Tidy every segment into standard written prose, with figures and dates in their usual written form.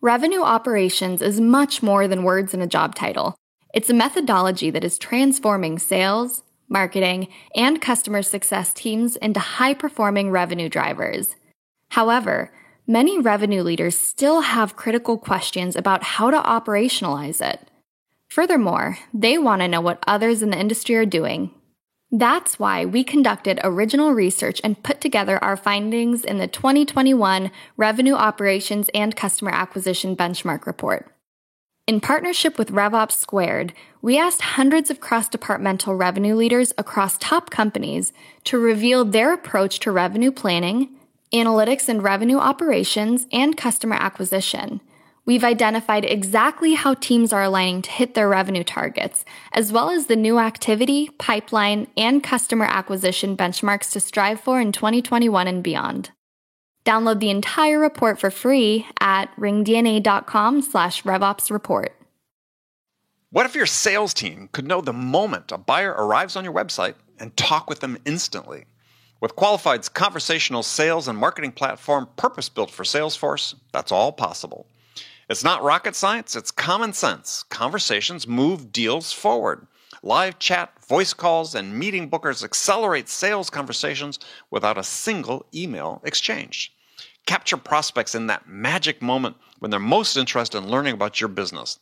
Revenue operations is much more than words in a job title. It's a methodology that is transforming sales, marketing, and customer success teams into high-performing revenue drivers. However, many revenue leaders still have critical questions about how to operationalize it. Furthermore, they want to know what others in the industry are doing. That's why we conducted original research and put together our findings in the 2021 Revenue Operations and Customer Acquisition Benchmark Report. In partnership with RevOps Squared, we asked hundreds of cross-departmental revenue leaders across top companies to reveal their approach to revenue planning, analytics and revenue operations, and customer acquisition. We've identified exactly how teams are aligning to hit their revenue targets, as well as the new activity, pipeline, and customer acquisition benchmarks to strive for in 2021 and beyond. Download the entire report for free at ringdna.com/RevOpsReport. What if your sales team could know the moment a buyer arrives on your website and talk with them instantly? With Qualified's conversational sales and marketing platform purpose-built for Salesforce, that's all possible. It's not rocket science, it's common sense. Conversations move deals forward. Live chat, voice calls, and meeting bookers accelerate sales conversations without a single email exchange. Capture prospects in that magic moment when they're most interested in learning about your business.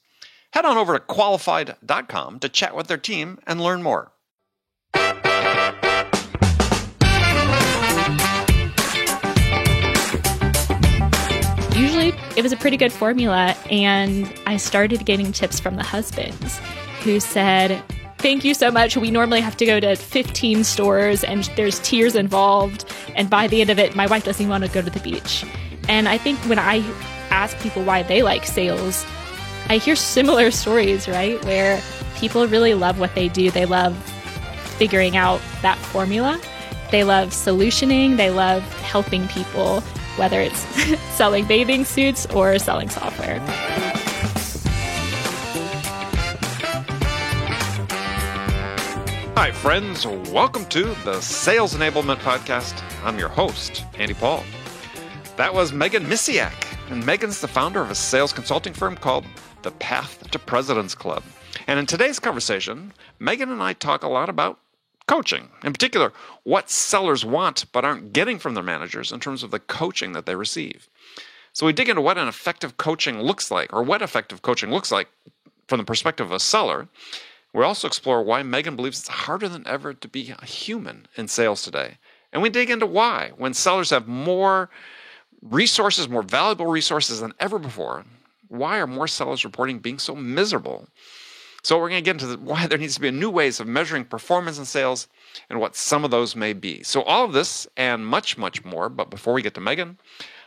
Head on over to qualified.com to chat with their team and learn more. Usually it was a pretty good formula, and I started getting tips from the husbands who said, "Thank you so much. We normally have to go to 15 stores and there's tiers involved. And by the end of it, my wife doesn't even want to go to the beach." And I think when I ask people why they like sales, I hear similar stories, right? Where people really love what they do. They love figuring out that formula. They love solutioning. They love helping people, whether it's selling bathing suits or selling software. Hi, friends. Welcome to the Sales Enablement Podcast. I'm your host, Andy Paul. That was Megan Misiak, and Megan's the founder of a sales consulting firm called The Path to President's Club. And in today's conversation, Megan and I talk a lot about coaching, in particular, what sellers want but aren't getting from their managers in terms of the coaching that they receive. So we dig into what an effective coaching looks like, or what effective coaching looks like from the perspective of a seller. We also explore why Megan believes it's harder than ever to be a human in sales today. And we dig into why, when sellers have more resources, more valuable resources than ever before, why are more sellers reporting being so miserable? So we're going to get into why there needs to be new ways of measuring performance in sales and what some of those may be. So all of this and much, much more. But before we get to Megan,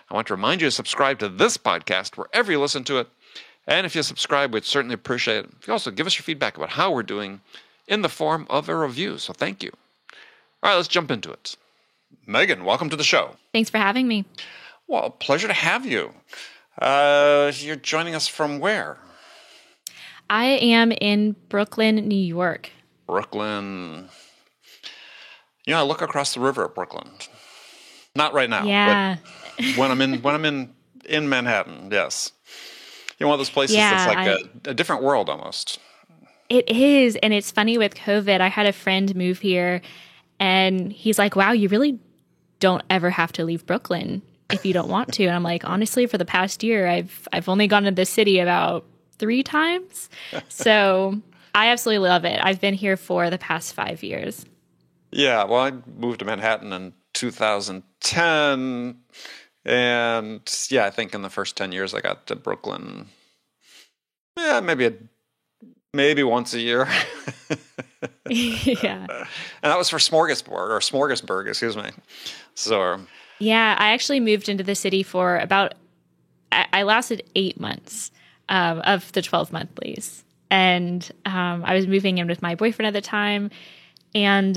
I want to remind you to subscribe to this podcast wherever you listen to it. And if you subscribe, we'd certainly appreciate it. If you also give us your feedback about how we're doing in the form of a review. So thank you. All right, let's jump into it. Megan, welcome to the show. Thanks for having me. Well, pleasure to have you. You're joining us from where? I am in Brooklyn, New York. Brooklyn. I look across the river at Brooklyn. Not right now. Yeah. But when I'm in Manhattan, yes. One of those places that's like a different world almost. It is. And it's funny with COVID, I had a friend move here and he's like, "Wow, you really don't ever have to leave Brooklyn if you don't want to." And I'm like, honestly, for the past year, I've only gone to the city about 3 times. So I absolutely love it. I've been here for the past 5 years. Yeah, well, I moved to Manhattan in 2010. And yeah, I think in the first 10 years I got to Brooklyn, maybe once a year. Yeah. And that was for Smorgasburg, excuse me. So yeah, I actually moved into the city for I lasted 8 months of the 12-month lease. And I was moving in with my boyfriend at the time. And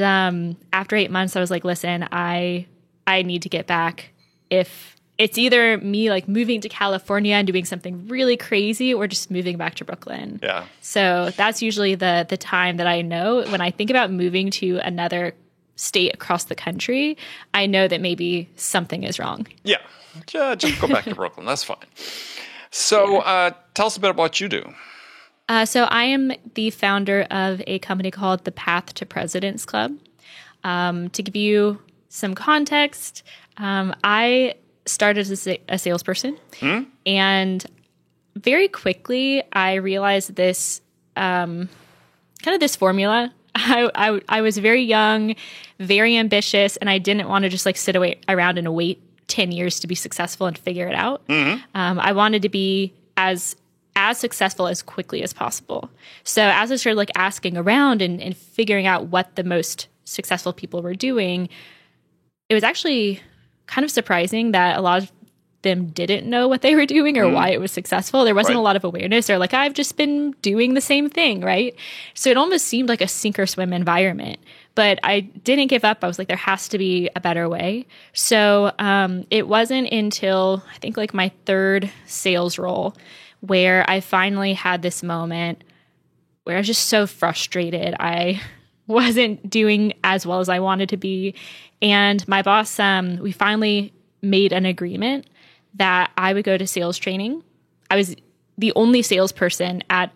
after 8 months, I was like, listen, I need to get back. If it's either me like moving to California and doing something really crazy or just moving back to Brooklyn. Yeah. So that's usually the time that I know when I think about moving to another state across the country, I know that maybe something is wrong. Yeah. Just go back to Brooklyn. That's fine. So tell us a bit about what you do. So I am the founder of a company called the Path to President's Club. To give you some context, I started as a salesperson, and very quickly I realized this kind of this formula. I was very young, very ambitious, and I didn't want to just like sit around and wait 10 years to be successful and figure it out. I wanted to be as successful as quickly as possible. So as I started like asking around and figuring out what the most successful people were doing, it was actually kind of surprising that a lot of them didn't know what they were doing or why it was successful. There wasn't a lot of awareness. They're like, I've just been doing the same thing, right? So it almost seemed like a sink or swim environment. But I didn't give up. I was like, there has to be a better way. So it wasn't until I think like my third sales role where I finally had this moment where I was just so frustrated. I wasn't doing as well as I wanted to be. And my boss, we finally made an agreement that I would go to sales training. I was the only salesperson at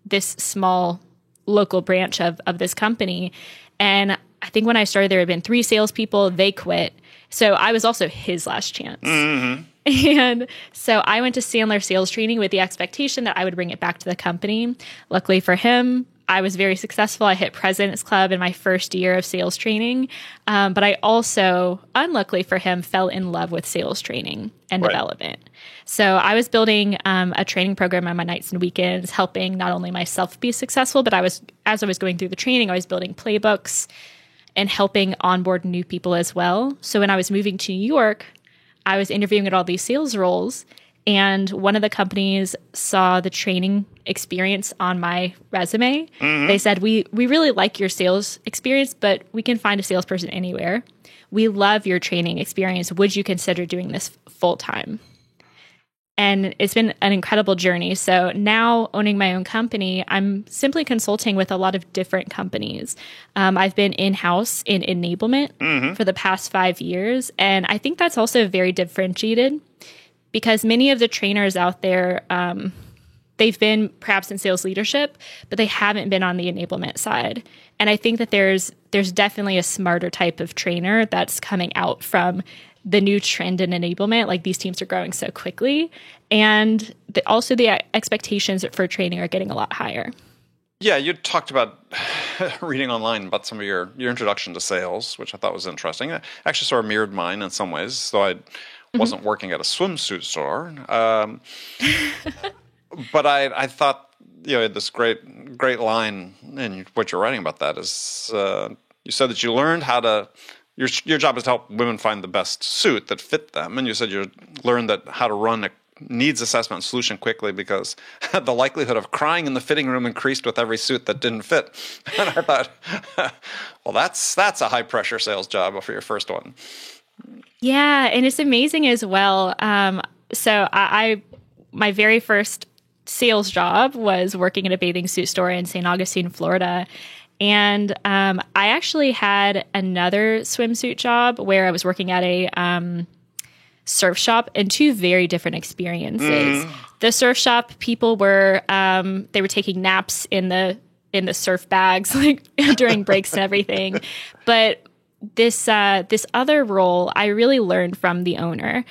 this small local branch of this company. And I think when I started, there had been 3 salespeople. They quit. So I was also his last chance. And so I went to Sandler sales training with the expectation that I would bring it back to the company. Luckily for him, I was very successful. I hit President's Club in my first year of sales training. But I also, unluckily for him, fell in love with sales training and development. So I was building a training program on my nights and weekends, helping not only myself be successful, but as I was going through the training, I was building playbooks and helping onboard new people as well. So when I was moving to New York, I was interviewing at all these sales roles, and one of the companies saw the training experience on my resume. They said, we really like your sales experience, but we can find a salesperson anywhere. We love your training experience. Would you consider doing this full time? And it's been an incredible journey. So now owning my own company, I'm simply consulting with a lot of different companies. I've been in-house in enablement for the past 5 years. And I think that's also very differentiated because many of the trainers out there, they've been perhaps in sales leadership, but they haven't been on the enablement side. And I think that there's definitely a smarter type of trainer that's coming out from the new trend in enablement. Like these teams are growing so quickly. And also the expectations for training are getting a lot higher. Yeah, you talked about reading online about some of your introduction to sales, which I thought was interesting. It actually sort of mirrored mine in some ways, though I wasn't working at a swimsuit store. But I thought, this great line in what you're writing about that is you said that you learned how to, your job is to help women find the best suit that fit them. And you said you learned how to run a needs assessment solution quickly because the likelihood of crying in the fitting room increased with every suit that didn't fit. And I thought, well, that's a high pressure sales job for your first one. Yeah, and it's amazing as well. So my very first sales job was working at a bathing suit store in St. Augustine, Florida. And I actually had another swimsuit job where I was working at a surf shop, and 2 very different experiences. The surf shop, people were they were taking naps in the surf bags like during breaks and everything. But this other role, I really learned from the owner.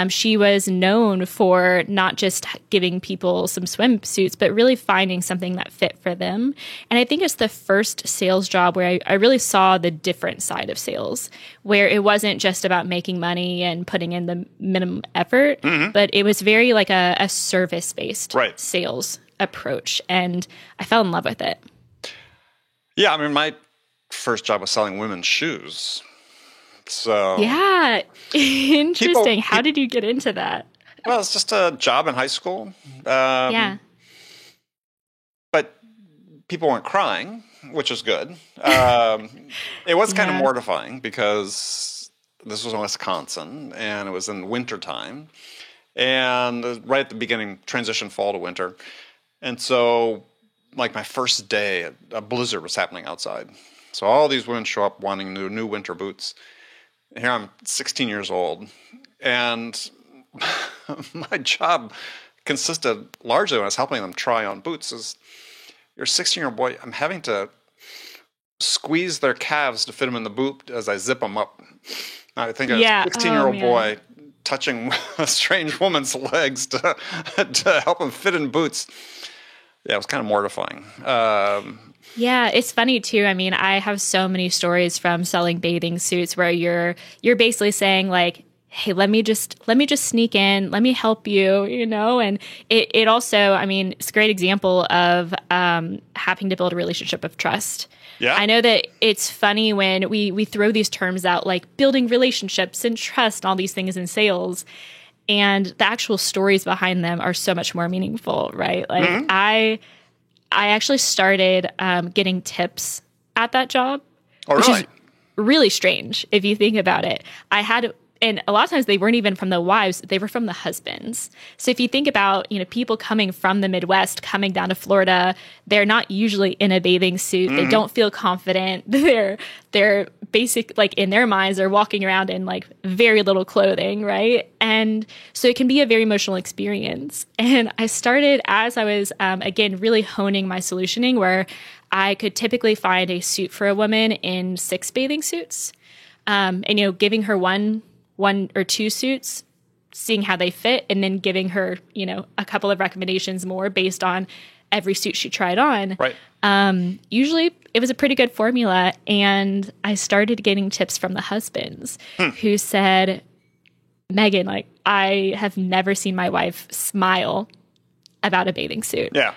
She was known for not just giving people some swimsuits, but really finding something that fit for them. And I think it's the first sales job where I really saw the different side of sales, where it wasn't just about making money and putting in the minimum effort, but it was very like a service-based sales approach. And I fell in love with it. Yeah, I mean, my first job was selling women's shoes. So yeah, interesting. How did you get into that? Well, it's just a job in high school. But people weren't crying, which was good. It was kind of mortifying because this was in Wisconsin and it was in wintertime. And right at the beginning, transition fall to winter. And so, like my first day, a blizzard was happening outside. So all these women show up wanting new winter boots. Here I'm 16 years old, and my job consisted largely when I was helping them try on boots is your 16-year-old boy, I'm having to squeeze their calves to fit them in the boot as I zip them up. I think a 16-year-old boy touching a strange woman's legs to help him fit in boots. Yeah, it was kind of mortifying. Yeah, it's funny too. I mean, I have so many stories from selling bathing suits where you're basically saying like, hey, let me just sneak in, let me help you, and it also, I mean, it's a great example of having to build a relationship of trust. Yeah. I know that it's funny when we throw these terms out like building relationships and trust and all these things in sales, and the actual stories behind them are so much more meaningful, right? Like I actually started getting tips at that job, which is really strange if you think about it. And a lot of times they weren't even from the wives, they were from the husbands. So if you think about, people coming from the Midwest, coming down to Florida, they're not usually in a bathing suit. They don't feel confident. They're basic, like in their minds, they're walking around in like very little clothing, right? And so it can be a very emotional experience. And I started as I was, again, really honing my solutioning, where I could typically find a suit for a woman in 6 bathing suits, and, giving her one or 2 suits, seeing how they fit, and then giving her, a couple of recommendations more based on every suit she tried on. Right. Usually it was a pretty good formula. And I started getting tips from the husbands who said, Megan, like, I have never seen my wife smile about a bathing suit. Yeah.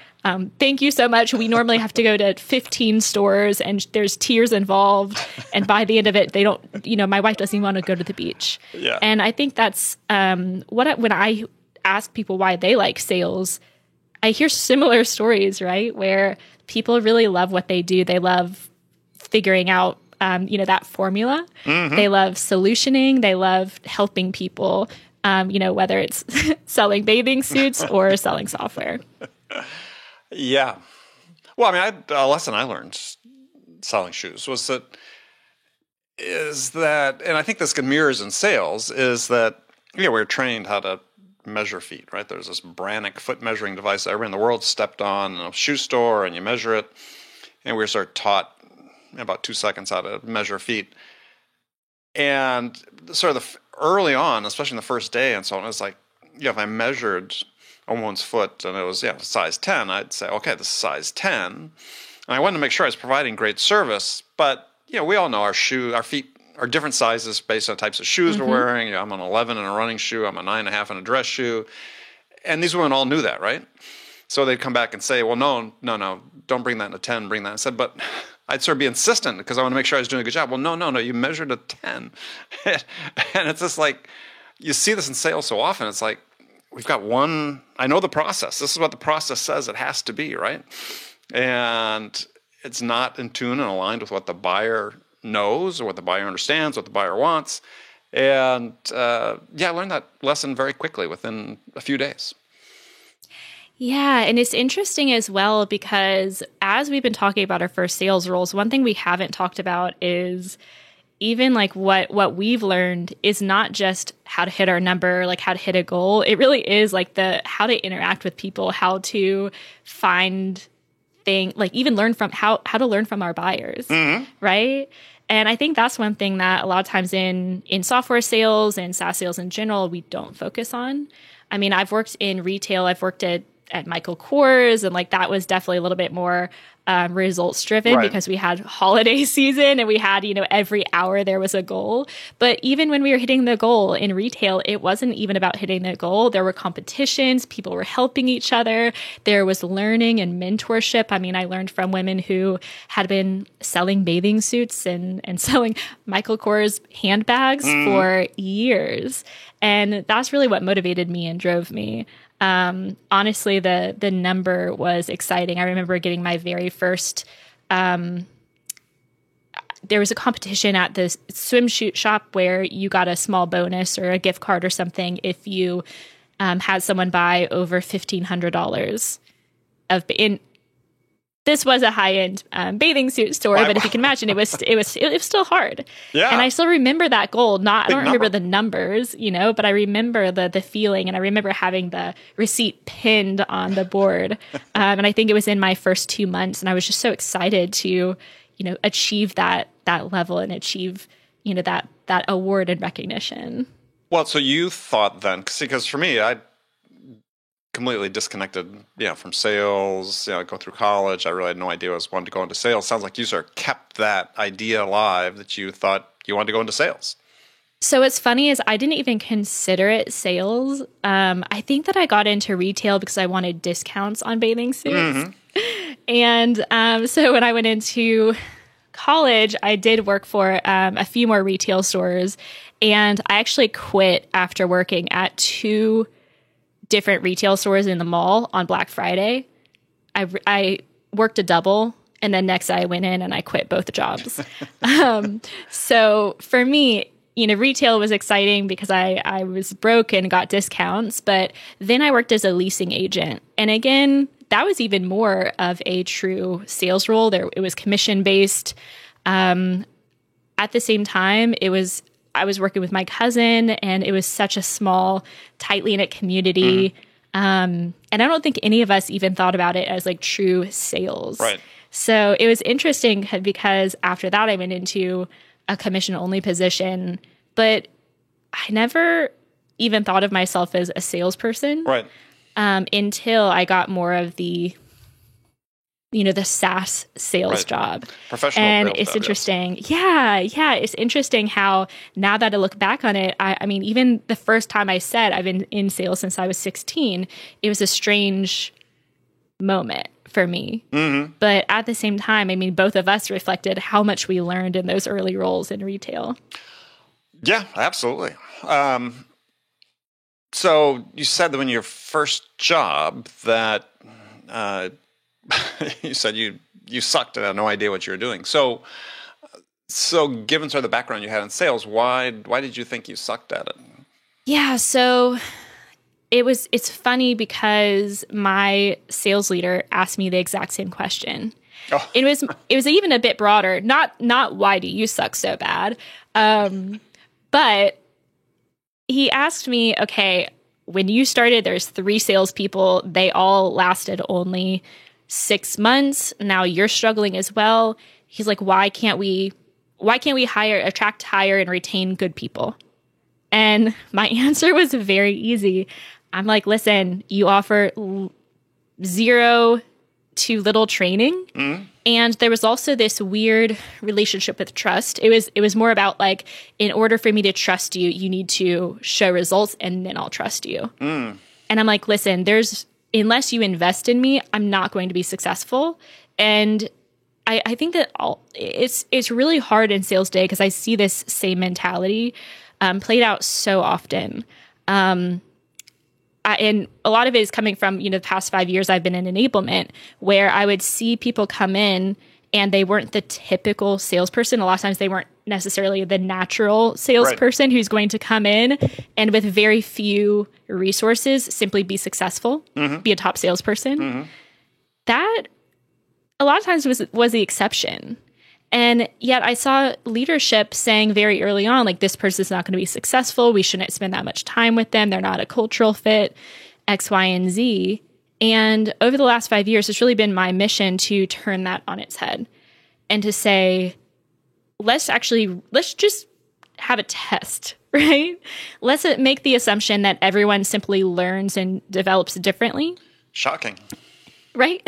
Thank you so much. We normally have to go to 15 stores and there's tears involved. And by the end of it, they don't, my wife doesn't even want to go to the beach. Yeah. And I think that's when I ask people why they like sales, I hear similar stories, right? Where people really love what they do. They love figuring out, that formula. They love solutioning. They love helping people, whether it's selling bathing suits or selling software. Yeah. Well, I mean, a lesson I learned selling shoes is that, and I think this mirrors in sales, is that, we're trained how to measure feet, right? There's this Brannock foot measuring device that everyone in the world stepped on in a shoe store, and you measure it, and we're sort of taught in about 2 seconds how to measure feet. And sort of early on, especially in the first day and so on, it's like, if I measured a woman's foot and it was size 10, I'd say, okay, this is size 10. And I wanted to make sure I was providing great service, but we all know our feet are different sizes based on the types of shoes we're wearing. I'm an 11 in a running shoe, I'm a 9.5 in a dress shoe. And these women all knew that, right? So they'd come back and say, well, no, don't bring that in a 10, bring that. I said, but I'd sort of be insistent because I want to make sure I was doing a good job. Well, no, you measured a 10. And it's just like, you see this in sales so often, it's like, we've got one, I know the process. This is what the process says it has to be, right? And it's not in tune and aligned with what the buyer knows or what the buyer understands, what the buyer wants. And I learned that lesson very quickly within a few days. Yeah, and it's interesting as well because as we've been talking about our first sales roles, one thing we haven't talked about is even like what we've learned is not just how to hit our number, like how to hit a goal. It really is like how to interact with people, how to find things, like even learn from how to learn from our buyers, right? And I think that's one thing that a lot of times in software sales and SaaS sales in general, we don't focus on. I mean, I've worked in retail, I've worked at Michael Kors, and like that was definitely a little bit more results driven because we had holiday season and we had, every hour there was a goal. But even when we were hitting the goal in retail, it wasn't even about hitting the goal. There were competitions. People were helping each other. There was learning and mentorship. I mean, I learned from women who had been selling bathing suits and selling Michael Kors handbags for years. And that's really what motivated me and drove me. Honestly, the number was exciting. I remember getting my very first, there was a competition at the swimsuit shop where you got a small bonus or a gift card or something if you had someone buy over $1,500 this was a high-end bathing suit store, but if you can imagine, it was still hard. Yeah. And I still remember that goal. I don't remember number. the numbers, but I remember the feeling, and I remember having the receipt pinned on the board. And I think it was in my first 2 months, and I was just so excited to, achieve that level and achieve, that award and recognition. Well, so you thought then, because for me, I completely disconnected, from sales, go through college. I really had no idea I wanted to go into sales. Sounds like you sort of kept that idea alive that you thought you wanted to go into sales. So what's funny is I didn't even consider it sales. I think that I got into retail because I wanted discounts on bathing suits. And so when I went into college, I did work for a few more retail stores, and I actually quit after working at 2 different retail stores in the mall on Black Friday. I worked a double, and then next I went in and I quit both jobs. So for me, retail was exciting because I was broke and got discounts, but then I worked as a leasing agent. And again, that was even more of a true sales role. It was commission-based. At the same time, I was working with my cousin, and it was such a small, tightly knit community. And I don't think any of us even thought about it as like true sales. Right. So it was interesting because after that, I went into a commission-only position, but I never even thought of myself as a salesperson. Right. Until I got more of the SaaS sales job. Professional and sales it's job, interesting. Yes. Yeah. It's interesting how now that I look back on it, I mean, even the first time I said I've been in sales since I was 16, it was a strange moment for me. But at the same time, I mean, both of us reflected how much we learned in those early roles in retail. Yeah, absolutely. So you said that when your first job that you said you sucked and had no idea what you were doing. So given sort of the background you had in sales, why did you think you sucked at it? Yeah, so it's funny because my sales leader asked me the exact same question. Oh. It was even a bit broader. Not why do you suck so bad? But he asked me, okay, when you started, there's 3 salespeople. They all lasted only 6 months. Now you're struggling as well. He's like, why can't we attract, hire, and retain good people? And my answer was very easy. I'm like, listen, you offer 0 to little training. And there was also this weird relationship with trust. It was more about like, in order for me to trust you, you need to show results and then I'll trust you. And I'm like, listen, unless you invest in me, I'm not going to be successful. And I think that it's really hard in sales day because I see this same mentality played out so often. And a lot of it is coming from, the past 5 years I've been in enablement, where I would see people come in and they weren't the typical salesperson. A lot of times they weren't necessarily the natural salesperson who's going to come in and with very few resources simply be successful, be a top salesperson. That a lot of times was the exception. And yet I saw leadership saying very early on, like, this person's not going to be successful. We shouldn't spend that much time with them. They're not a cultural fit, X, Y, and Z. And over the last 5 years, it's really been my mission to turn that on its head and to say, let's just have a test, right? Let's make the assumption that everyone simply learns and develops differently. Shocking. Right?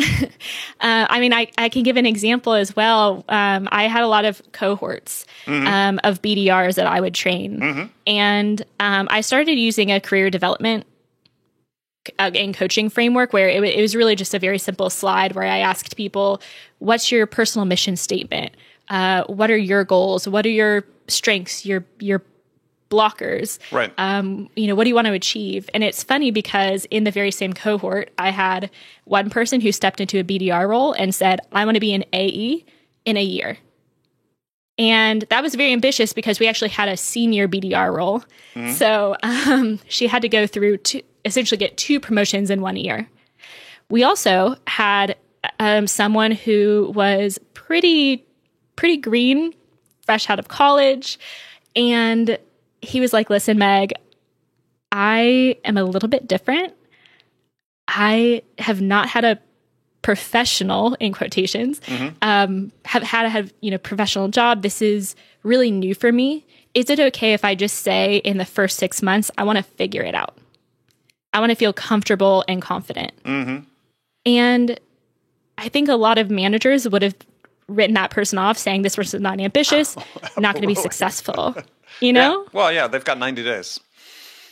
I mean, I can give an example as well. I had a lot of cohorts of BDRs that I would train. And I started using a career development and coaching framework where it was really just a very simple slide where I asked people, what's your personal mission statement? What are your goals? What are your strengths, your blockers? Right. What do you want to achieve? And it's funny because in the very same cohort, I had one person who stepped into a BDR role and said, I want to be an AE in a year. And that was very ambitious because we actually had a senior BDR role. So she had to go through essentially get 2 promotions in 1 year. We also had someone who was pretty green, fresh out of college. And he was like, listen, Meg, I am a little bit different. I have not had a professional, in quotations, have had a professional job. This is really new for me. Is it okay if I just say in the first 6 months, I want to figure it out? I want to feel comfortable and confident. And I think a lot of managers would have written that person off saying this person's not ambitious, not going to be successful, you know? Yeah. Well, yeah, they've got 90 days.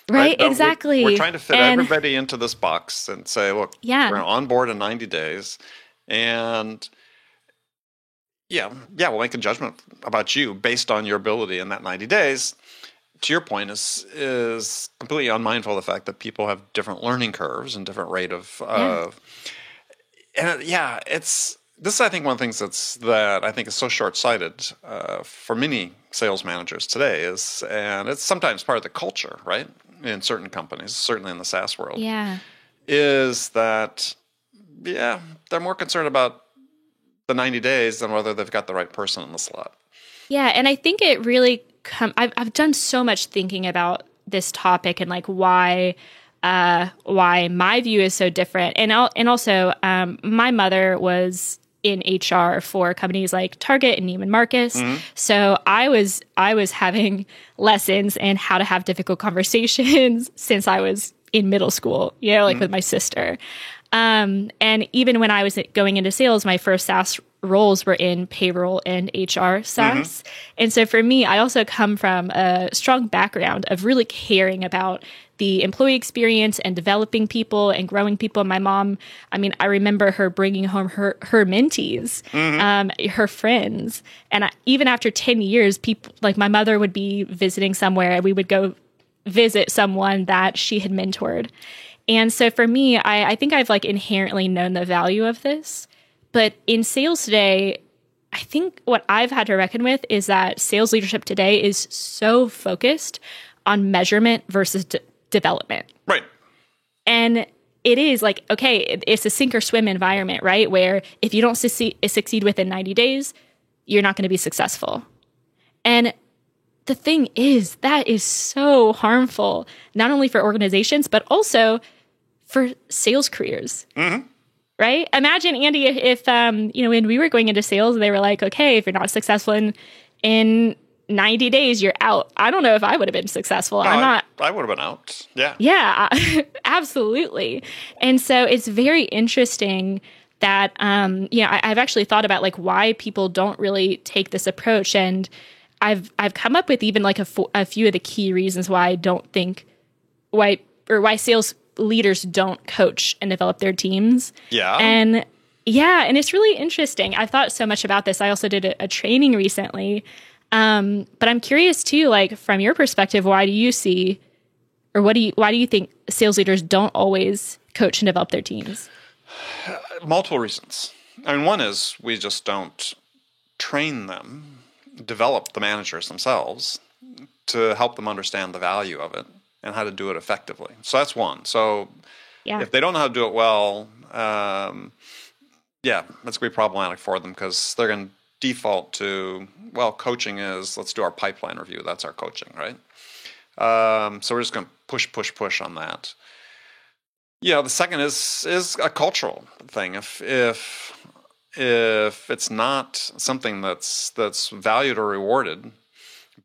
Right, exactly. We're trying to fit everybody into this box and say, look, we're going to onboard in 90 days. And we'll make a judgment about you based on your ability in that 90 days. To your point, is completely unmindful of the fact that people have different learning curves and different rate of this is, I think, one of the things that I think is so short-sighted for many sales managers today and it's sometimes part of the culture, right? In certain companies, certainly in the SaaS world, is that, they're more concerned about the 90 days than whether they've got the right person in the slot. Yeah, and I think it really I've done so much thinking about this topic and like why my view is so different, and also my mother was in HR for companies like Target and Neiman Marcus. So I was having lessons in how to have difficult conversations since I was in middle school, with my sister. And even when I was going into sales, my first SaaS roles were in payroll and HR SaaS. And so for me, I also come from a strong background of really caring about the employee experience and developing people and growing people. My mom, I remember her bringing home her mentees, her friends. And even after 10 years, people like my mother would be visiting somewhere and we would go visit someone that she had mentored. And so for me, I think I've like inherently known the value of this. But in sales today, I think what I've had to reckon with is that sales leadership today is so focused on measurement versus development. Right. And it is like, okay, it's a sink or swim environment, right? Where if you don't succeed within 90 days, you're not going to be successful. And the thing is, that is so harmful, not only for organizations, but also for sales careers. Right? Imagine, Andy, if when we were going into sales, they were like, okay, if you're not successful in 90 days, you're out. I don't know if I would have been successful. No, I would have been out. Yeah. Yeah, absolutely. And so it's very interesting that, I've actually thought about like why people don't really take this approach. And I've come up with even like a few of the key reasons why I don't think why sales leaders don't coach and develop their teams. Yeah. And it's really interesting. I've thought so much about this. I also did a training recently. But I'm curious too, like from your perspective, why do you think sales leaders don't always coach and develop their teams? Multiple reasons. One is we just don't train them, develop the managers themselves to help them understand the value of it and how to do it effectively. So that's one. So if they don't know how to do it well, that's going to be problematic for them because they're going to default to, coaching is, let's do our pipeline review. That's our coaching, right? So we're just going to push on that. The second is a cultural thing. If it's not something that's valued or rewarded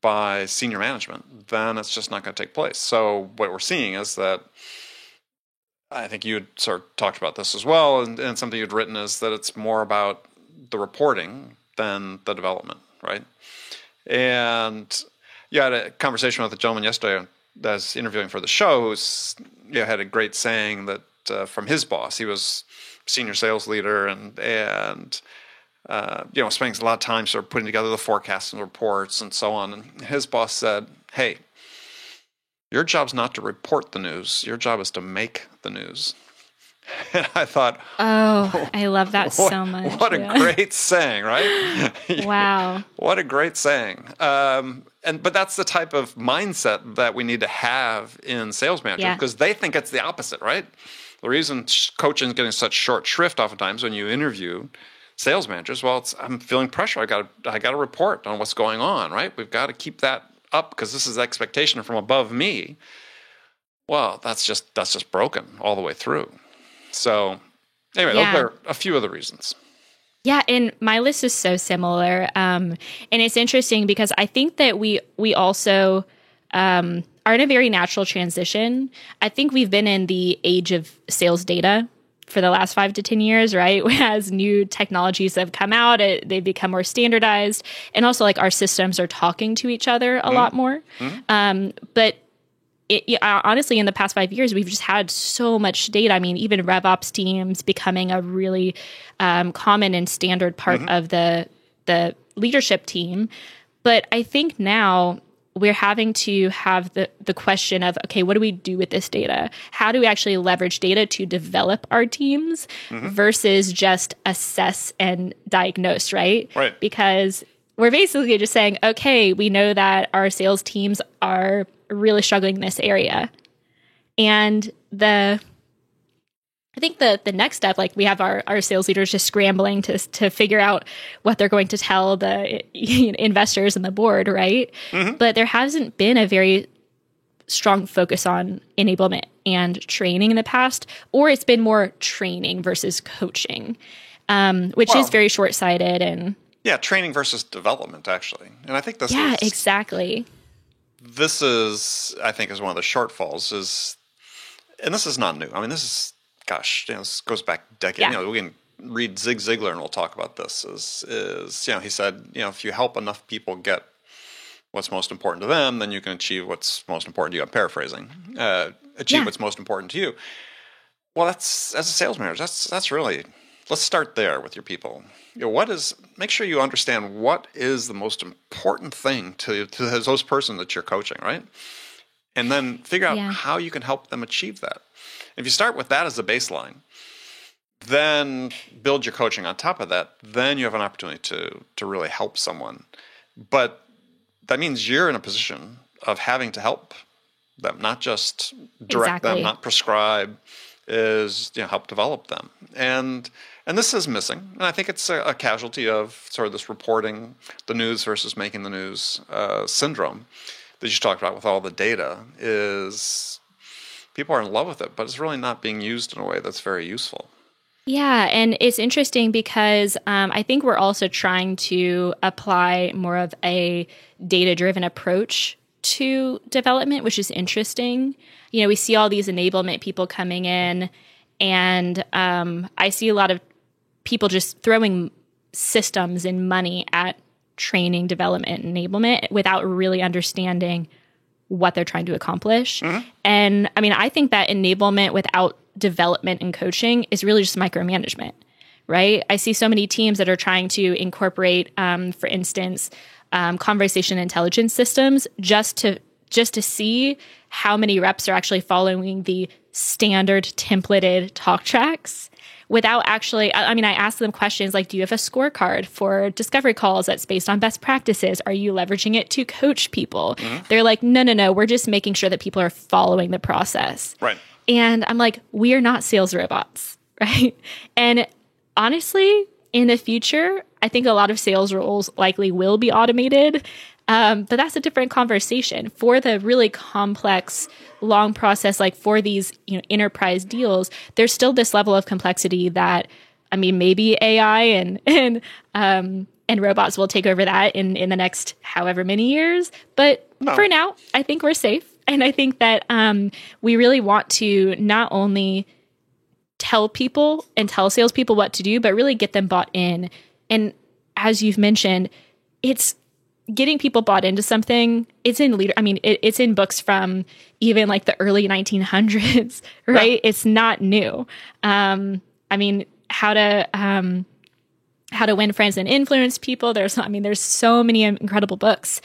by senior management, then it's just not going to take place. So what we're seeing is that, I think you had sort of talked about this as well, and something you'd written is that it's more about the reporting than the development, right? And I had a conversation with a gentleman yesterday that was interviewing for the show who's had a great saying that from his boss. He was senior sales leader and spending a lot of time sort of putting together the forecasts and reports and so on. And his boss said, "Hey, your job's not to report the news. Your job is to make the news." And I thought, I love that so much. What a great saying, right? Wow. What a great saying. But that's the type of mindset that we need to have in sales managers because they think it's the opposite, right? The reason coaching is getting such short shrift oftentimes when you interview sales managers, well, I'm feeling pressure. I got to report on what's going on, right? We've got to keep that up because this is expectation from above me. Well, that's just broken all the way through. So anyway, those are a few of the reasons. Yeah, and my list is so similar. And it's interesting because I think that we also are in a very natural transition. I think we've been in the age of sales data for the last 5 to 10 years, right? As new technologies have come out, they've become more standardized. And also like our systems are talking to each other a lot more. But honestly, in the past 5 years, we've just had so much data. I mean, even RevOps teams becoming a really common and standard part of the leadership team. But I think now we're having to have the question of, okay, what do we do with this data? How do we actually leverage data to develop our teams versus just assess and diagnose, right? Right. Because we're basically just saying, okay, we know that our sales teams are really struggling in this area. And I think the next step, like we have our sales leaders just scrambling to figure out what they're going to tell the investors and the board, right? But there hasn't been a very strong focus on enablement and training in the past, or it's been more training versus coaching, which is very short-sighted. And yeah, training versus development, actually. And I think this exactly. This is, I think, is one of the shortfalls and this is not new. I mean, this is, gosh, this goes back decades. We can read Zig Ziglar and we'll talk about this. He said, if you help enough people get what's most important to them, then you can achieve what's most important to you. I'm paraphrasing. What's most important to you. Well, that's, as a sales manager, that's really, let's start there with your people. Make sure you understand what is the most important thing to those person that you're coaching, right? And then figure out how you can help them achieve that. If you start with that as a baseline, then build your coaching on top of that, then you have an opportunity to really help someone. But that means you're in a position of having to help them, not just direct them, not prescribe, help develop them. And this is missing. And I think it's a casualty of sort of this reporting the news versus making the news syndrome that you talked about with all the data is people are in love with it, but it's really not being used in a way that's very useful. Yeah, and it's interesting because I think we're also trying to apply more of a data-driven approach to development, which is interesting. We see all these enablement people coming in, and I see a lot of people just throwing systems and money at training, development, enablement without really understanding what they're trying to accomplish. And I mean, I think that enablement without development and coaching is really just micromanagement, right? I see so many teams that are trying to incorporate, for instance, conversation intelligence systems just to see how many reps are actually following the standard templated talk tracks without actually, I ask them questions like, do you have a scorecard for discovery calls that's based on best practices? Are you leveraging it to coach people? They're like, no, we're just making sure that people are following the process. Right. And I'm like, we are not sales robots, right? And honestly, in the future, I think a lot of sales roles likely will be automated. But that's a different conversation. For the really complex, long process, like for these enterprise deals, there's still this level of complexity that, maybe AI and robots will take over that in the next however many years. But for now, I think we're safe. And I think that we really want to not only tell people and tell salespeople what to do, but really get them bought in. And as you've mentioned, it's getting people bought into something. It's in it's in books from even like the early 1900s, right? Yeah. It's not new. How to win friends and influence people. There's so many incredible books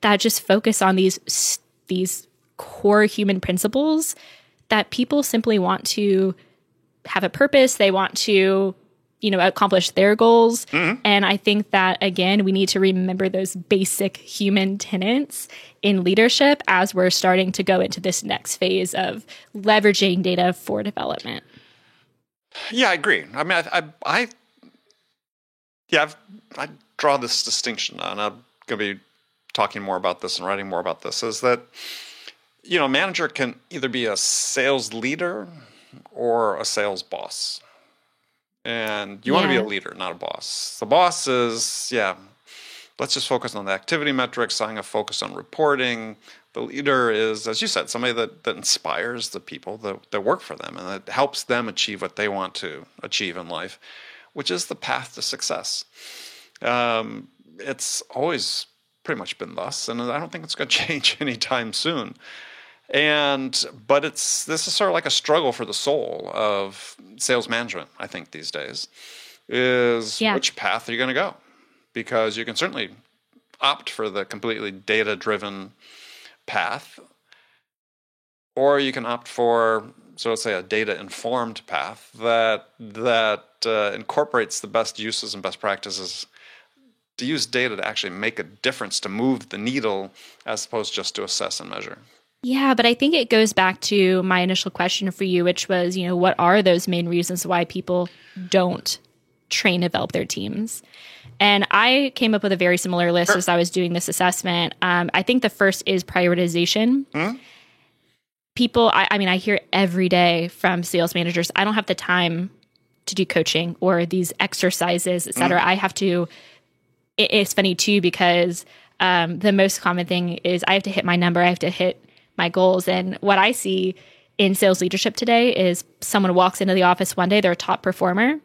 that just focus on these core human principles that people simply want to have a purpose. They want to accomplish their goals. And I think that, again, we need to remember those basic human tenets in leadership as we're starting to go into this next phase of leveraging data for development. Yeah, I agree. I mean, I draw this distinction, and I'm going to be talking more about this and writing more about this, is that, a manager can either be a sales leader or a sales boss. And you want to be a leader, not a boss. The boss is, let's just focus on the activity metrics. I'm going to focus on reporting. The leader is, as you said, somebody that inspires the people that work for them and that helps them achieve what they want to achieve in life, which is the path to success. It's always pretty much been thus, and I don't think it's going to change anytime soon. But this is sort of like a struggle for the soul of sales management, I think, these days, is which path are you going to go? Because you can certainly opt for the completely data-driven path, or you can opt for, so let's say, a data-informed path that incorporates the best uses and best practices to use data to actually make a difference, to move the needle, as opposed just to assess and measure. Yeah, but I think it goes back to my initial question for you, which was, what are those main reasons why people don't train and develop their teams? And I came up with a very similar list as I was doing this assessment. I think the first is prioritization. Mm-hmm. People, I hear every day from sales managers, I don't have the time to do coaching or these exercises, et cetera. I have to, it's funny too, because the most common thing is I have to hit my number, I have to hit my goals. And what I see in sales leadership today is someone walks into the office one day, they're a top performer.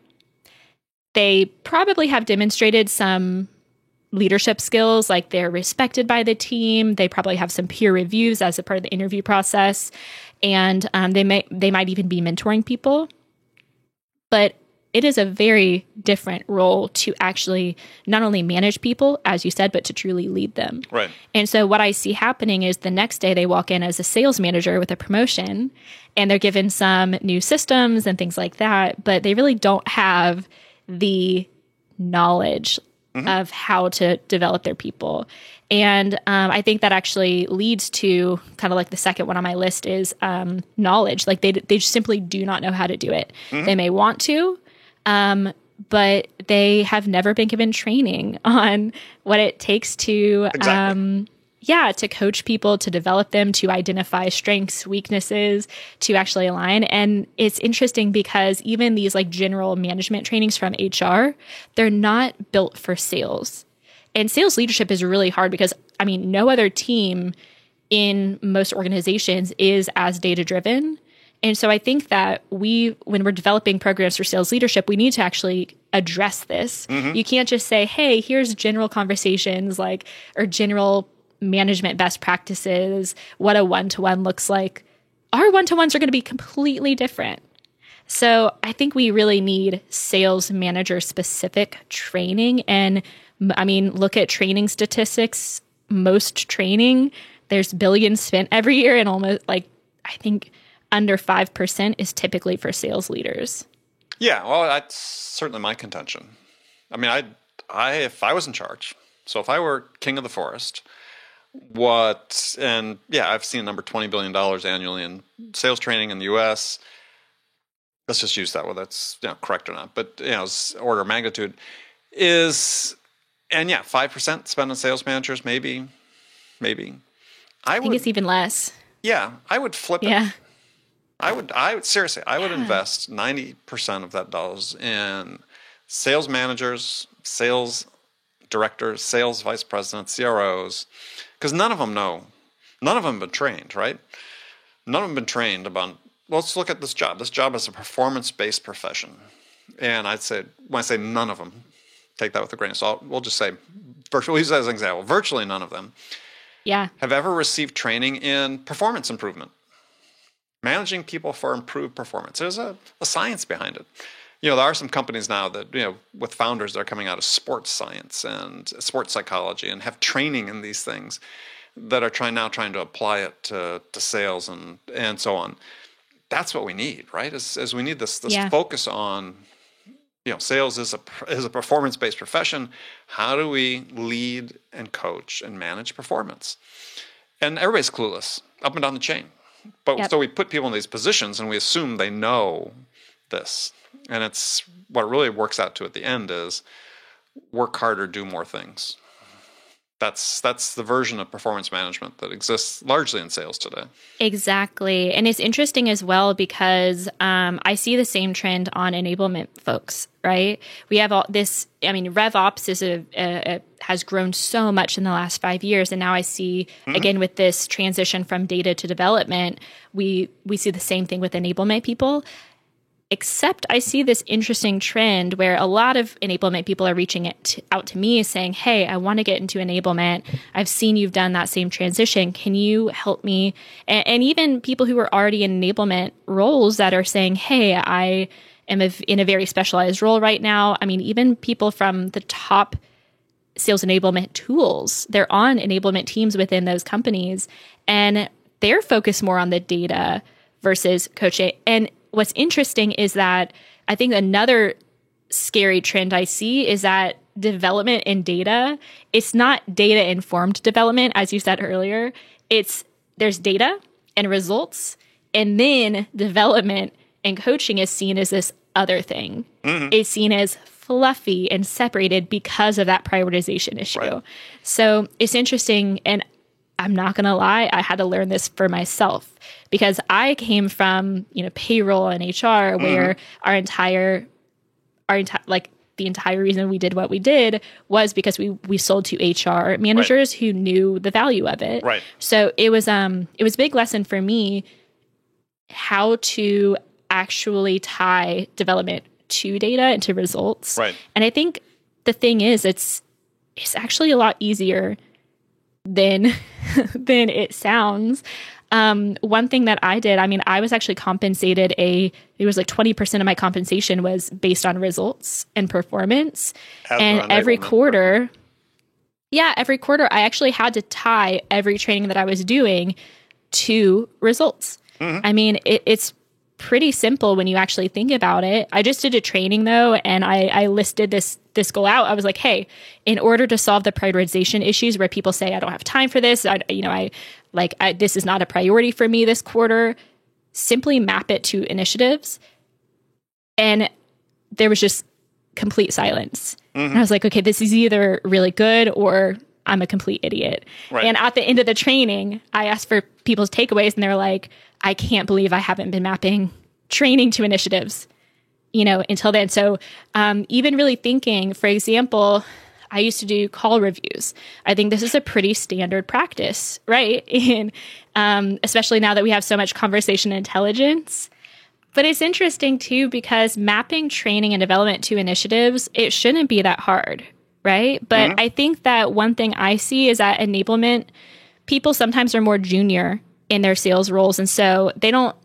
They probably have demonstrated some leadership skills, like they're respected by the team. They probably have some peer reviews as a part of the interview process. And they might even be mentoring people. But it is a very different role to actually not only manage people, as you said, but to truly lead them. Right. And so what I see happening is the next day they walk in as a sales manager with a promotion, and they're given some new systems and things like that, but they really don't have the knowledge of how to develop their people. And I think that actually leads to kind of like the second one on my list is knowledge. Like they simply do not know how to do it. They may want to, but they have never been given training on what it takes to, to coach people, to develop them, to identify strengths, weaknesses, to actually align. And it's interesting because even these like general management trainings from HR, they're not built for sales. And sales leadership is really hard because, no other team in most organizations is as data-driven. And so I think that when we're developing programs for sales leadership, we need to actually address this. You can't just say, hey, here's general conversations or general management best practices, what a one-to-one looks like. Our one-to-ones are going to be completely different. So I think we really need sales manager specific training. And look at training statistics. Most training, there's billions spent every year, and almost I think under 5% is typically for sales leaders. Yeah, well, that's certainly my contention. If I was in charge, so if I were king of the forest, I've seen a number $20 billion annually in sales training in the U.S. Let's just use that, whether that's correct or not. But order of magnitude is, 5% spent on sales managers, maybe. I think it's even less. Yeah, I would flip it. I would seriously, I would invest 90% of that dollars in sales managers, sales directors, sales vice presidents, CROs, because none of them have been trained, right? None of them have been trained about, let's look at this job. This job is a performance-based profession. And when I say none of them, take that with a grain of salt. We'll just say, we'll use that as an example, virtually none of them have ever received training in performance improvement. Managing people for improved performance. There's a science behind it. There are some companies now that, with founders that are coming out of sports science and sports psychology and have training in these things that are trying to apply it to sales and so on. That's what we need, right? Is we need this focus on, sales is a performance-based profession. How do we lead and coach and manage performance? And everybody's clueless up and down the chain. But so we put people in these positions and we assume they know this. And it's what it really works out to at the end is work harder, do more things. That's the version of performance management that exists largely in sales today. Exactly. And it's interesting as well because I see the same trend on enablement folks, right? We have all this, I mean, RevOps is has grown so much in the last 5 years. And now I see, again, with this transition from data to development, we see the same thing with enablement people. Except I see this interesting trend where a lot of enablement people are reaching out to me saying, hey, I want to get into enablement. I've seen you've done that same transition. Can you help me? And even people who are already in enablement roles that are saying, hey, I am in a very specialized role right now. I mean, even people from the top sales enablement tools, they're on enablement teams within those companies, and they're focused more on the data versus coaching. And what's interesting is that I think another scary trend I see is that development in data, it's not data-informed development, as you said earlier. There's data and results, and then development and coaching is seen as this other thing. It's seen as fluffy and separated because of that prioritization issue. Right. So it's interesting, and I'm not going to lie, I had to learn this for myself because I came from, payroll and HR where our entire the entire reason we did what we did was because we sold to HR managers who knew the value of it. Right. So it was a big lesson for me how to actually tie development to data and to results. Right. And I think the thing is it's actually a lot easier than it sounds. One thing that I did, I was actually compensated it was like 20% of my compensation was based on results and performance. And every quarter, I actually had to tie every training that I was doing to results. I mean, it's pretty simple when you actually think about it. I just did a training though, and I listed this goal out. I was like, hey, in order to solve the prioritization issues where people say, I don't have time for this, this is not a priority for me this quarter, simply map it to initiatives. And there was just complete silence. And I was like, okay, this is either really good or I'm a complete idiot. Right. And at the end of the training, I asked for people's takeaways, and they're like, I can't believe I haven't been mapping training to initiatives, until then. So even really thinking, for example, I used to do call reviews. I think this is a pretty standard practice, right? And especially now that we have so much conversation intelligence. But it's interesting too, because mapping training and development to initiatives, it shouldn't be that hard, right? But I think that one thing I see is that enablement people sometimes are more junior in their sales roles. And so they're not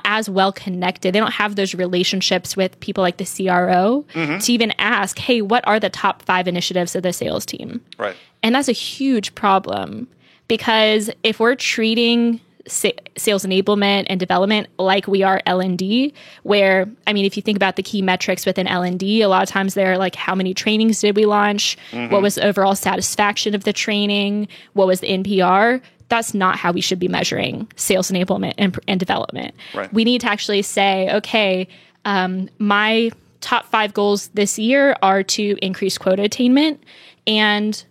as well connected. They don't have those relationships with people like the CRO to even ask, hey, what are the top 5 initiatives of the sales team? Right. And that's a huge problem because if we're treating sales enablement and development like we are L&D, where, if you think about the key metrics within L&D, a lot of times they're like, how many trainings did we launch? What was the overall satisfaction of the training? What was the NPR? That's not how we should be measuring sales enablement and development. Right. We need to actually say, okay, my top 5 goals this year are to increase quota attainment. And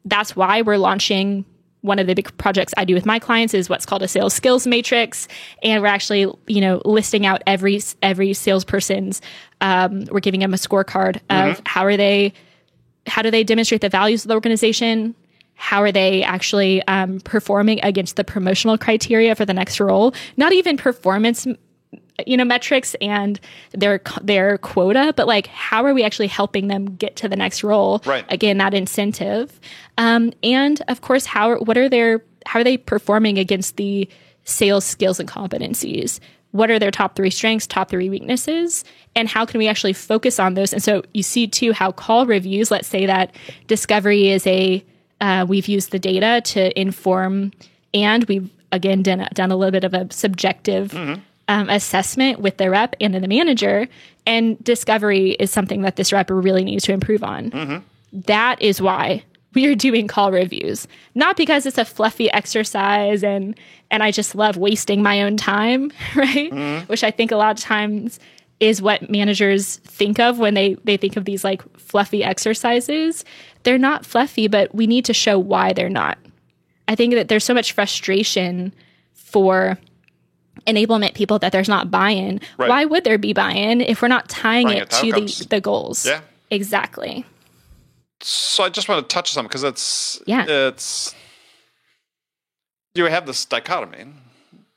that's why we're launching one of the big projects I do with my clients is what's called a sales skills matrix. And we're actually, listing out every salesperson's, we're giving them a scorecard of how do they demonstrate the values of the organization? How are they actually performing against the promotional criteria for the next role? Not even performance, metrics and their quota, but like how are we actually helping them get to the next role? Right. Again, that incentive, and of course, how are they performing against the sales skills and competencies? What are their top 3 strengths, top 3 weaknesses, and how can we actually focus on those? And so you see too how call reviews. Let's say that discovery is we've used the data to inform, and we've again done a little bit of a subjective assessment with the rep and then the manager. And discovery is something that this rep really needs to improve on. That is why we are doing call reviews, not because it's a fluffy exercise and I just love wasting my own time, right? Mm-hmm. Which I think a lot of times is what managers think of when they think of these like fluffy exercises. They're not fluffy, but we need to show why they're not. I think that there's so much frustration for enablement people that there's not buy-in. Right. Why would there be buy-in if we're not tying it to the goals? Yeah. Exactly. So I just want to touch on something because it's you have this dichotomy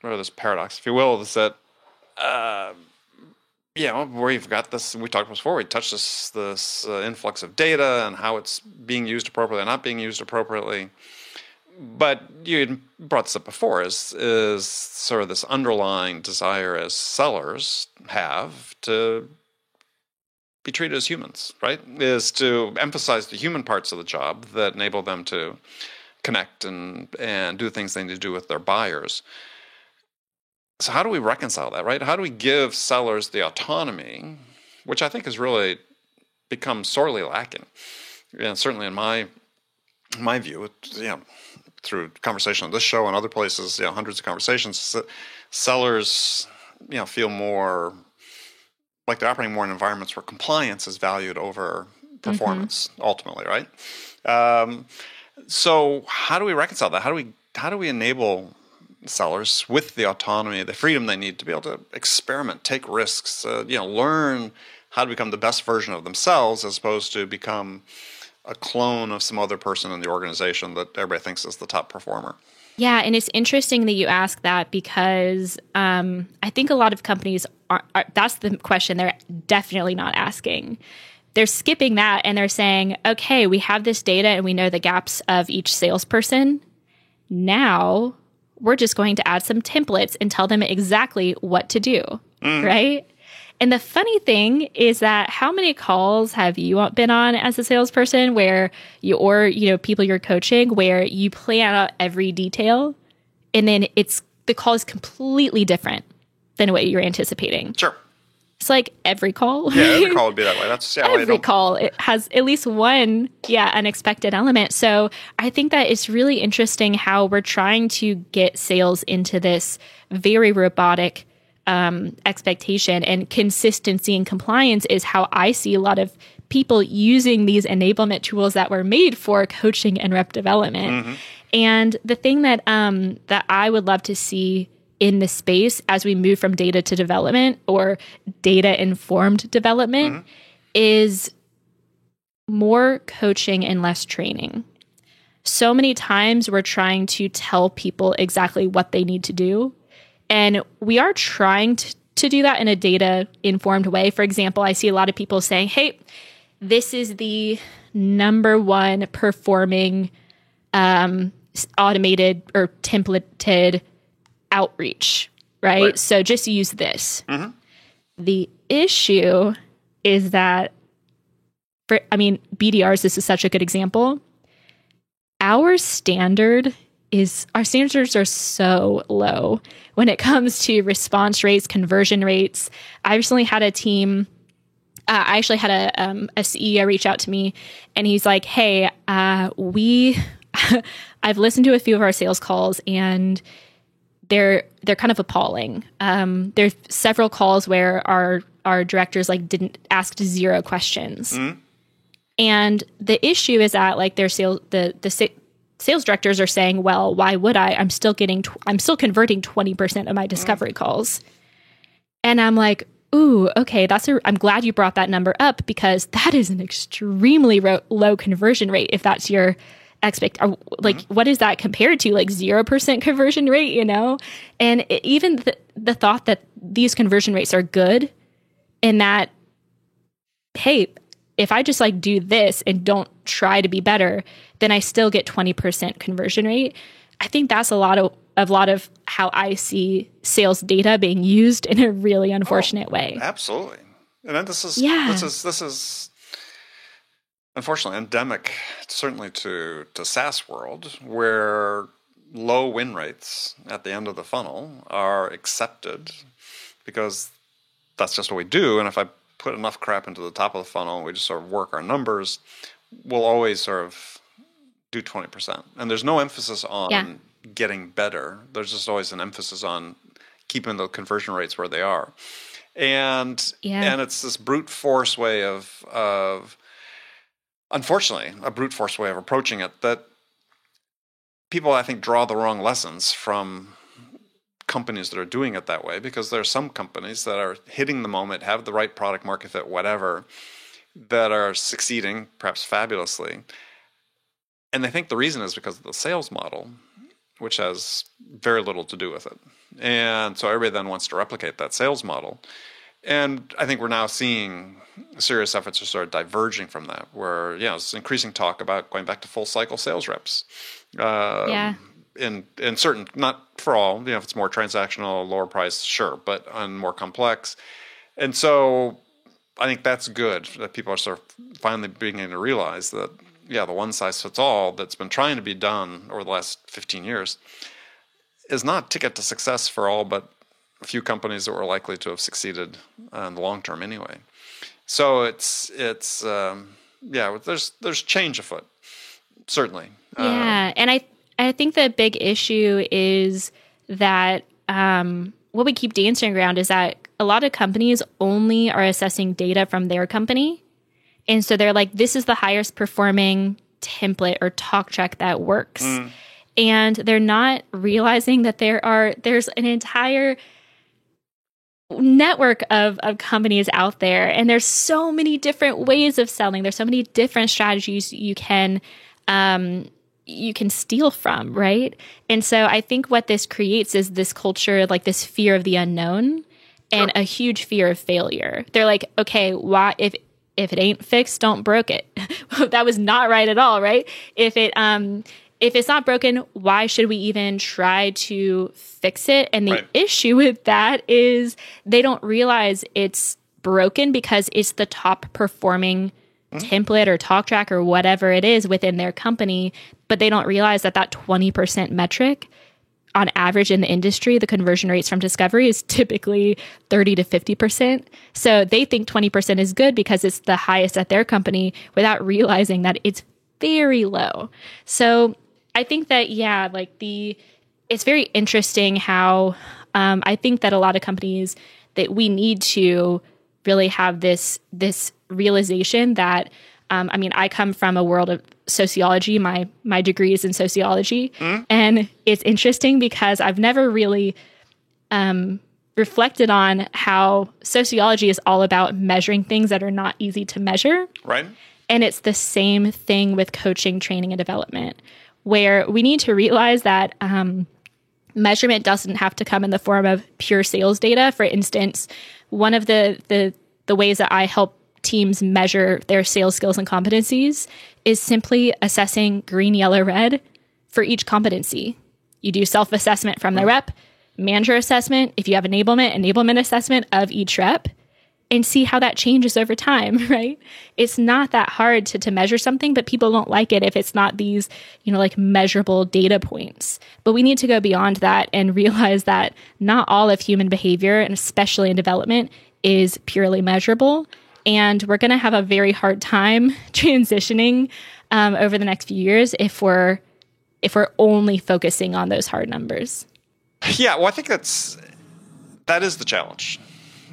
or this paradox, if you will, is that where you've got this. We talked before. We touched this influx of data and how it's being used appropriately and not being used appropriately. But you had brought this up before, is sort of this underlying desire as sellers have to be treated as humans, right? Is to emphasize the human parts of the job that enable them to connect and do the things they need to do with their buyers. So how do we reconcile that, right? How do we give sellers the autonomy, which I think has really become sorely lacking? And certainly in my view, through conversation on this show and other places, hundreds of conversations, sellers, feel more like they're operating more in environments where compliance is valued over performance, ultimately, right? So how do we reconcile that? How do we enable sellers with the autonomy, the freedom they need to be able to experiment, take risks, learn how to become the best version of themselves as opposed to become a clone of some other person in the organization that everybody thinks is the top performer? Yeah, and it's interesting that you ask that because I think a lot of companies are that's the question they're definitely not asking. They're skipping that and they're saying, okay, we have this data and we know the gaps of each salesperson. Now we're just going to add some templates and tell them exactly what to do, right? And the funny thing is that how many calls have you been on as a salesperson where people you're coaching where you plan out every detail and then the call is completely different than what you're anticipating? Sure. It's like every call. Yeah, every call would be that way. That's every call. It has at least one, unexpected element. So I think that it's really interesting how we're trying to get sales into this very robotic expectation, and consistency and compliance is how I see a lot of people using these enablement tools that were made for coaching and rep development. Mm-hmm. And the thing that that I would love to see in the space as we move from data to development or data informed development is more coaching and less training. So many times we're trying to tell people exactly what they need to do. And we are trying to do that in a data-informed way. For example, I see a lot of people saying, hey, this is the number one performing automated or templated outreach, right? So just use this. Mm-hmm. The issue is that, BDRs, this is such a good example. Our standards are so low when it comes to response rates, conversion rates. I recently had a team. I actually had a CEO reach out to me, and he's like, "Hey, I've listened to a few of our sales calls, and they're kind of appalling. There's several calls where our directors didn't ask 0 questions, and the issue is that their sales directors are saying, well, why would I? I'm still converting 20% of my discovery calls. And I'm like, ooh, okay, I'm glad you brought that number up because that is an extremely low conversion rate. If that's your what is that compared to? 0% conversion rate, And even the thought that these conversion rates are good and that, hey, if I just do this and don't try to be better, then I still get 20% conversion rate. I think that's a lot of how I see sales data being used in a really unfortunate way. Absolutely. And then this is unfortunately endemic, certainly to SaaS world, where low win rates at the end of the funnel are accepted because that's just what we do. And if I put enough crap into the top of the funnel and we just sort of work our numbers, we'll always sort of do 20%. And there's no emphasis on getting better. There's just always an emphasis on keeping the conversion rates where they are. And it's this brute force way of unfortunately, a brute force way of approaching it that people, I think, draw the wrong lessons from companies that are doing it that way, because there are some companies that are hitting the moment, have the right product market fit, whatever, that are succeeding perhaps fabulously. And they think the reason is because of the sales model, which has very little to do with it. And so everybody then wants to replicate that sales model. And I think we're now seeing serious efforts to start diverging from that, where, it's increasing talk about going back to full cycle sales reps. In certain, not for all, if it's more transactional, lower price, sure, but on more complex. And so I think that's good that people are sort of finally beginning to realize that, the one size fits all that's been trying to be done over the last 15 years is not a ticket to success for all but a few companies that were likely to have succeeded in the long term anyway. So there's change afoot, certainly. Yeah, and I think the big issue is that what we keep dancing around is that a lot of companies only are assessing data from their company. And so they're like, this is the highest performing template or talk track that works. And they're not realizing that there's an entire network of companies out there. And there's so many different ways of selling. There's so many different strategies you can steal from, right? And so I think what this creates is this culture, like this fear of the unknown and a huge fear of failure. They're like, okay, why if it ain't fixed, don't broke it. That was not right at all, right? If it's not broken, why should we even try to fix it? And the issue with that is they don't realize it's broken because it's the top performing template or talk track or whatever it is within their company, but they don't realize that 20% metric on average in the industry, the conversion rates from discovery is typically 30 to 50%. So they think 20% is good because it's the highest at their company without realizing that it's very low. So I think that, it's very interesting how I think that a lot of companies that we need to really have this realization that, I come from a world of sociology. My degree is in sociology. And it's interesting because I've never really reflected on how sociology is all about measuring things that are not easy to measure. Right. And it's the same thing with coaching, training, and development, where we need to realize that measurement doesn't have to come in the form of pure sales data. For instance, one of the ways that I help teams measure their sales skills and competencies is simply assessing green, yellow, red for each competency. You do self-assessment from the rep, manager assessment, if you have enablement assessment of each rep, and see how that changes over time, right? It's not that hard to measure something, but people don't like it if it's not these, measurable data points. But we need to go beyond that and realize that not all of human behavior, and especially in development, is purely measurable. And we're going to have a very hard time transitioning over the next few years if we're only focusing on those hard numbers. Yeah, well, I think that is the challenge.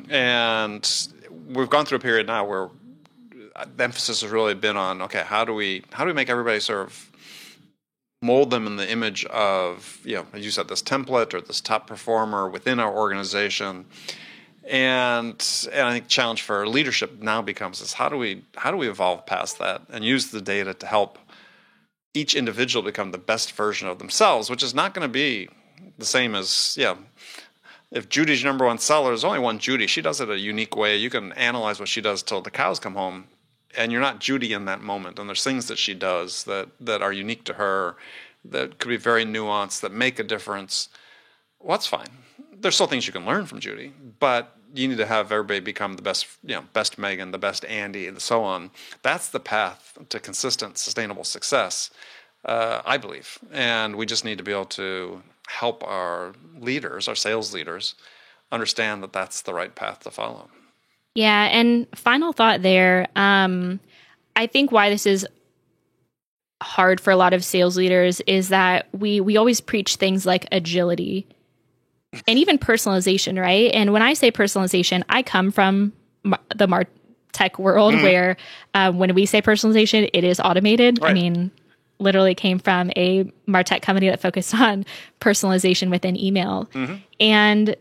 And we've gone through a period now where the emphasis has really been on, okay, how do we make everybody sort of mold them in the image of, as you said, this template or this top performer within our organization. And I think the challenge for leadership now becomes is how do we evolve past that and use the data to help each individual become the best version of themselves, which is not going to be the same as, if Judy's your number one seller, there's only one Judy. She does it a unique way. You can analyze what she does till the cows come home, and you're not Judy in that moment. And there's things that she does that are unique to her, that could be very nuanced, that make a difference. Well, that's fine. There's still things you can learn from Judy, but you need to have everybody become the best, best Megan, the best Andy, and so on. That's the path to consistent, sustainable success, I believe. And we just need to be able to help our leaders, our sales leaders, understand that that's the right path to follow. Yeah, and final thought there, I think why this is hard for a lot of sales leaders is that we always preach things like agility and even personalization, right? And when I say personalization, I come from the MarTech world where when we say personalization, it is automated. Right. I mean, literally came from a MarTech company that focused on personalization within email. And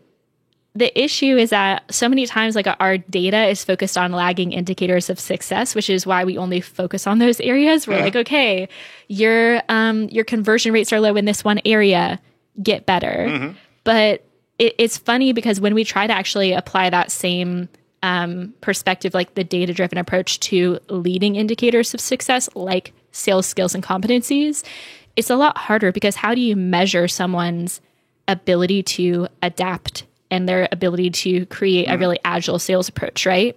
the issue is that so many times, like, our data is focused on lagging indicators of success, which is why we only focus on those areas. We're like, okay, your conversion rates are low in this one area, get better. But it's funny because when we try to actually apply that same perspective, like the data-driven approach to leading indicators of success, like sales skills and competencies, it's a lot harder because how do you measure someone's ability to adapt and their ability to create a really agile sales approach, right?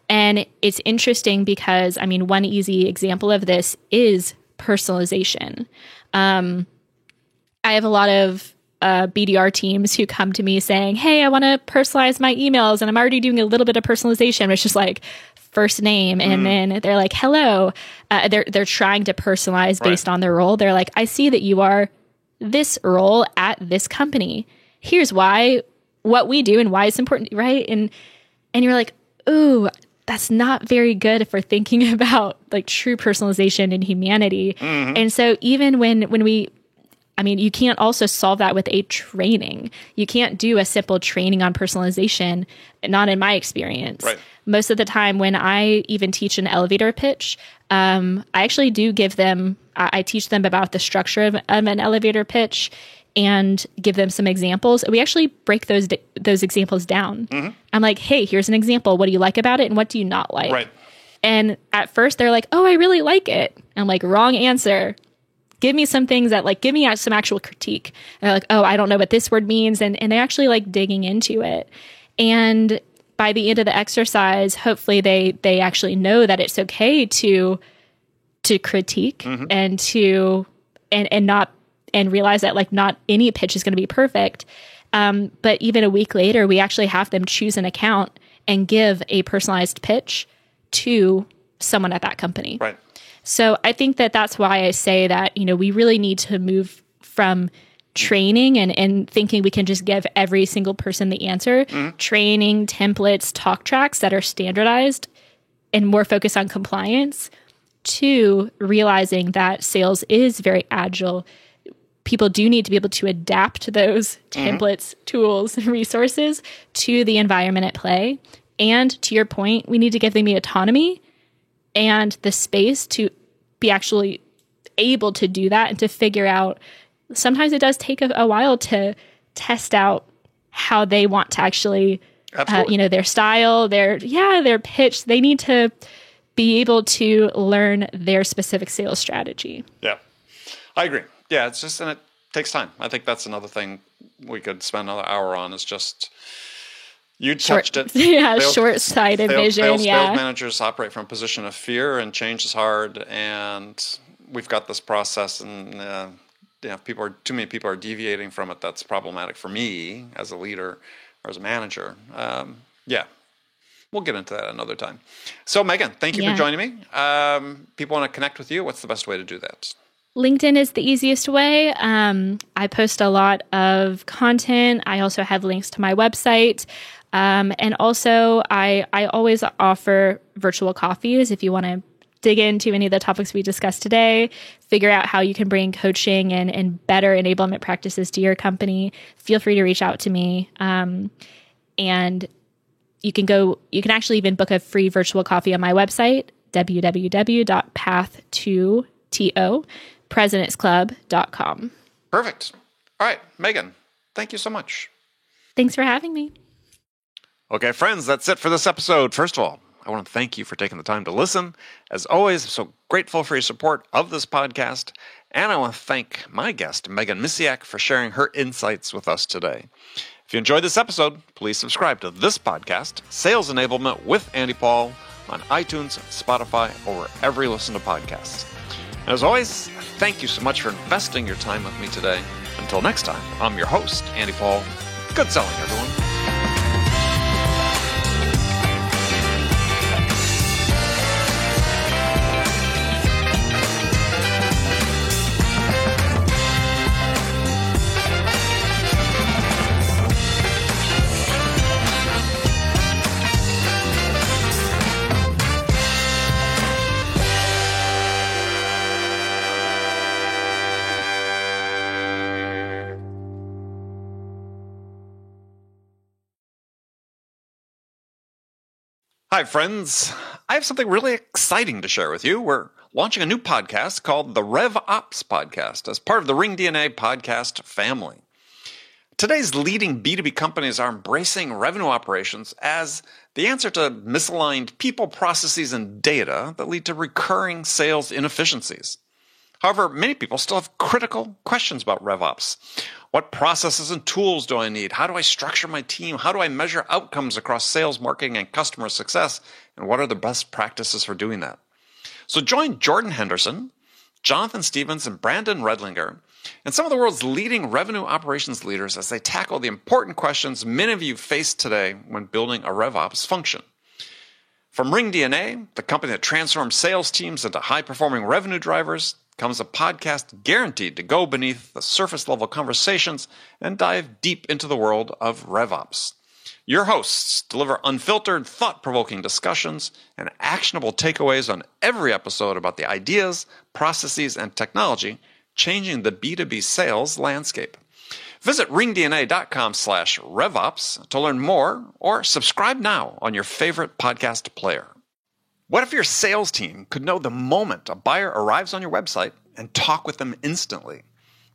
And it's interesting because, I mean, one easy example of this is personalization. I have a lot of BDR teams who come to me saying, hey, I want to personalize my emails, and I'm already doing a little bit of personalization. It's just like first name, and then they're like, hello. They're trying to personalize based on their role. They're like, I see that you are this role at this company. Here's why, what we do and why it's important, right? And you're like, ooh, that's not very good if we're thinking about like true personalization and humanity. And so even when we, I mean, you can't also solve that with a training. You can't do a simple training on personalization, not in my experience. Right. Most of the time when I even teach an elevator pitch, I actually do give them, I teach them about the structure of an elevator pitch and give them some examples. We actually break those examples down. I'm like, hey, here's an example. What do you like about it? And what do you not like? Right. And at first they're like, oh, I really like it. I'm like, wrong answer. Give me some things that like, give me some actual critique. And they're like, oh, I don't know what this word means. And they actually like digging into it. And by the end of the exercise, hopefully they actually know that it's okay to critique and to, and not, and realize that like not any pitch is going to be perfect. But even a week later, we actually have them choose an account and give a personalized pitch to someone at that company. Right. So I think that that's why I say that, you know, we really need to move from training and thinking we can just give every single person the answer, training, templates, talk tracks that are standardized and more focused on compliance, to realizing that sales is very agile. People do need to be able to adapt those templates, tools, and resources to the environment at play. And to your point, we need to give them the autonomy and the space to be actually able to do that and to figure out. Sometimes it does take a while to test out how they want to actually, their style, their pitch. They need to be able to learn their specific sales strategy. Yeah, I agree. Yeah, it's just, and it takes time. I think that's another thing we could spend another hour on, is just, you touched it. Yeah, short-sighted vision. Sales managers operate from a position of fear, and change is hard. And we've got this process, and too many people are deviating from it. That's problematic for me as a leader or as a manager. We'll get into that another time. So, Megan, thank you for joining me. People want to connect with you. What's the best way to do that? LinkedIn is the easiest way. I post a lot of content. I also have links to my website. And also, I always offer virtual coffees if you want to dig into any of the topics we discussed today, figure out how you can bring coaching and better enablement practices to your company. Feel free to reach out to me. And you can actually even book a free virtual coffee on my website, www.path2presidentsclub.com. Perfect. All right, Megan, thank you so much. Thanks for having me. Okay, friends, that's it for this episode. First of all, I want to thank you for taking the time to listen. As always, I'm so grateful for your support of this podcast. And I want to thank my guest, Megan Misiak, for sharing her insights with us today. If you enjoyed this episode, please subscribe to this podcast, Sales Enablement with Andy Paul, on iTunes, Spotify, or wherever you listen to podcasts. And as always, thank you so much for investing your time with me today. Until next time, I'm your host, Andy Paul. Good selling, everyone. Hi, friends. I have something really exciting to share with you. We're launching a new podcast called the RevOps Podcast as part of the RingDNA podcast family. Today's leading B2B companies are embracing revenue operations as the answer to misaligned people, processes, and data that lead to recurring sales inefficiencies. However, many people still have critical questions about RevOps. What processes and tools do I need? How do I structure my team? How do I measure outcomes across sales, marketing, and customer success? And what are the best practices for doing that? So join Jordan Henderson, Jonathan Stevens, and Brandon Redlinger, and some of the world's leading revenue operations leaders as they tackle the important questions many of you face today when building a RevOps function. From RingDNA, the company that transforms sales teams into high-performing revenue drivers, comes a podcast guaranteed to go beneath the surface-level conversations and dive deep into the world of RevOps. Your hosts deliver unfiltered, thought-provoking discussions and actionable takeaways on every episode about the ideas, processes, and technology changing the B2B sales landscape. Visit ringdna.com/RevOps to learn more or subscribe now on your favorite podcast player. What if your sales team could know the moment a buyer arrives on your website and talk with them instantly?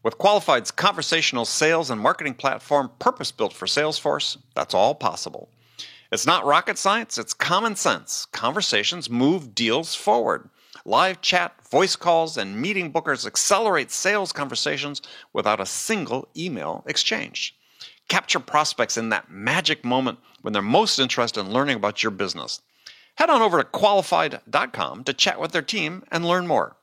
With Qualified's conversational sales and marketing platform purpose-built for Salesforce, that's all possible. It's not rocket science, it's common sense. Conversations move deals forward. Live chat, voice calls, and meeting bookers accelerate sales conversations without a single email exchange. Capture prospects in that magic moment when they're most interested in learning about your business. Head on over to qualified.com to chat with their team and learn more.